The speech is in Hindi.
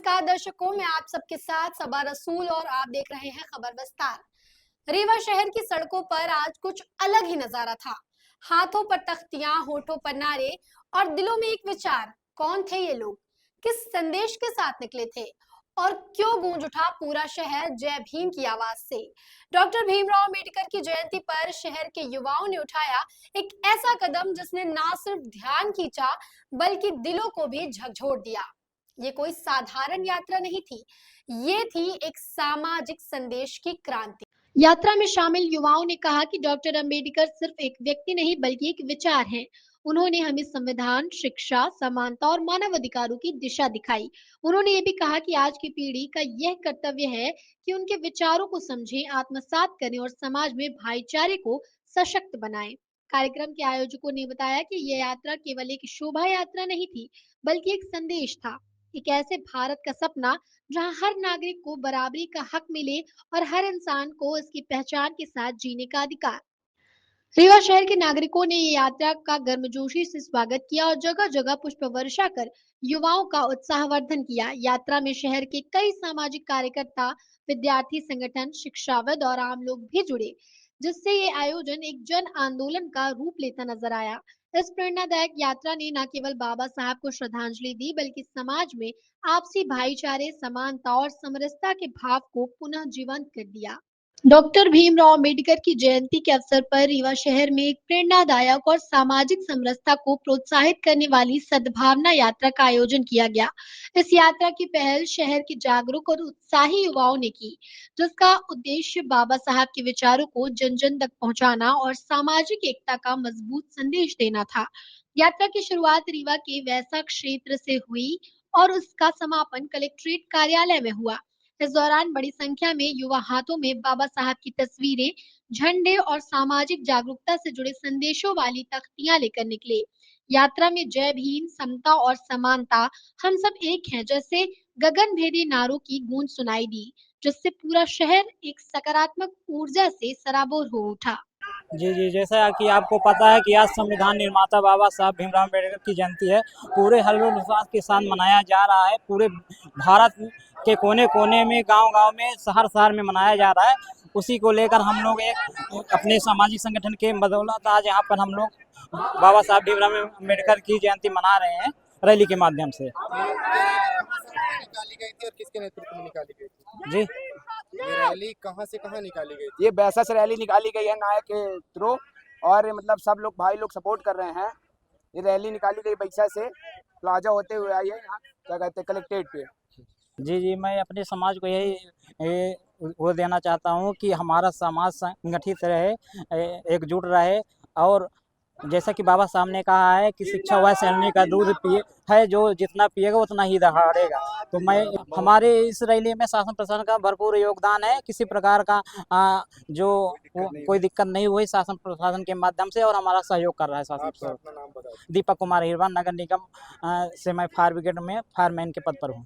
नमस्कार दर्शकों, मैं आप सबके साथ सबा रसूल और आप देख रहे हैं खबर विस्तार। रीवा शहर की सड़कों पर आज कुछ अलग ही नजारा था। हाथों पर तख्तियां, होठों पर नारे और दिलों में एक विचार। कौन थे ये लोग? किस संदेश के साथ निकले थे? और क्यों गूंज उठा पूरा शहर जय भीम की आवाज से? डॉक्टर भीमराव अंबेडकर की जयंती पर शहर के युवाओं ने उठाया एक ऐसा कदम जिसने ना सिर्फ ध्यान खींचा बल्कि दिलों को भी झकझोर दिया। ये कोई साधारण यात्रा नहीं थी, ये थी एक सामाजिक संदेश की क्रांति। यात्रा में शामिल युवाओं ने कहा कि डॉक्टर अंबेडकर सिर्फ एक व्यक्ति नहीं बल्कि एक विचार हैं। उन्होंने हमें संविधान, शिक्षा, समानता और मानव अधिकारों की दिशा दिखाई। उन्होंने ये भी कहा कि आज की पीढ़ी का यह कर्तव्य है कि उनके विचारों को समझें, आत्मसात करें और समाज में भाईचारे को सशक्त बनाएं। कार्यक्रम के आयोजकों ने बताया कि यह यात्रा केवल एक शोभा यात्रा नहीं थी, बल्कि एक संदेश था। एक ऐसे भारत का सपना जहां हर नागरिक को बराबरी का हक मिले और हर इंसान को इसकी पहचान के साथ जीने का अधिकार। रीवा शहर के नागरिकों ने ये यात्रा का गर्मजोशी से स्वागत किया और जगह जगह पुष्प वर्षा कर युवाओं का उत्साहवर्धन किया। यात्रा में शहर के कई सामाजिक कार्यकर्ता, विद्यार्थी संगठन, शिक्षाविद और आम लोग भी जुड़े, जिससे ये आयोजन एक जन आंदोलन का रूप लेता नजर आया। इस प्रेरणादायक यात्रा ने न केवल बाबा साहब को श्रद्धांजलि दी बल्कि समाज में आपसी भाईचारे, समानता और समरसता के भाव को पुनः जीवंत कर दिया। डॉक्टर भीमराव अंबेडकर की जयंती के अवसर पर रीवा शहर में एक प्रेरणादायक और सामाजिक समरसता को प्रोत्साहित करने वाली सद्भावना यात्रा का आयोजन किया गया। इस यात्रा की पहल शहर के जागरूक और उत्साही युवाओं ने की, जिसका उद्देश्य बाबा साहब के विचारों को जन जन तक पहुंचाना और सामाजिक एकता का मजबूत संदेश देना था। यात्रा की शुरुआत रीवा के वैसा क्षेत्र से हुई और उसका समापन कलेक्ट्रेट कार्यालय में हुआ। इस दौरान बड़ी संख्या में युवा हाथों में बाबा साहब की तस्वीरें, झंडे और सामाजिक जागरूकता से जुड़े संदेशों वाली तख्तियां लेकर निकले। यात्रा में जय भीम, समता और समानता, हम सब एक हैं जैसे गगनभेदी नारों की गूंज सुनाई दी, जिससे पूरा शहर एक सकारात्मक ऊर्जा से सराबोर हो उठा। जी, जैसा कि आपको पता है कि आज संविधान निर्माता बाबा साहब भीमराव अम्बेडकर की जयंती है। पूरे हर्षोल्लास के साथ मनाया जा रहा है। पूरे भारत के कोने-कोने में, गांव-गांव में, शहर-शहर में मनाया जा रहा है। उसी को लेकर हम लोग एक अपने सामाजिक संगठन के बदौलत आज यहाँ पर हम लोग बाबा साहब भीमराव अम्बेडकर की जयंती मना रहे हैं रैली के माध्यम से। निकाली गई थी और किसके नेतृत्व में निकाली गई थी? जी, ये रैली कहाँ से कहाँ निकाली गई थी? ये बैसा से रैली निकाली गई है नायक के थ्रू, और मतलब सब लोग भाई लोग सपोर्ट कर रहे हैं। ये रैली निकाली गई बैसा से प्लाजा होते हुए आई है यहाँ क्या कहते हैं कलेक्ट्रेट पे। जी, मैं अपने समाज को यही वो देना चाहता हूँ कि हमारा समाज संगठित रहे, एकजुट रहे। और जैसा कि बाबा साहब ने कहा है कि शिक्षा वह सैलानी का दूध पिए है, जो जितना पिएगा उतना ही दहाड़ेगा। तो मैं हमारे इस रैली में शासन प्रशासन का भरपूर योगदान है। किसी प्रकार का जो कोई दिक्कत नहीं हुई शासन प्रशासन के माध्यम से, और हमारा सहयोग कर रहा है शासन प्रशासन। अपना नाम बताओ। दीपक कुमार हिरवा, नगर निगम से मैं फायर ब्रिगेड में फायरमैन के पद पर हूँ।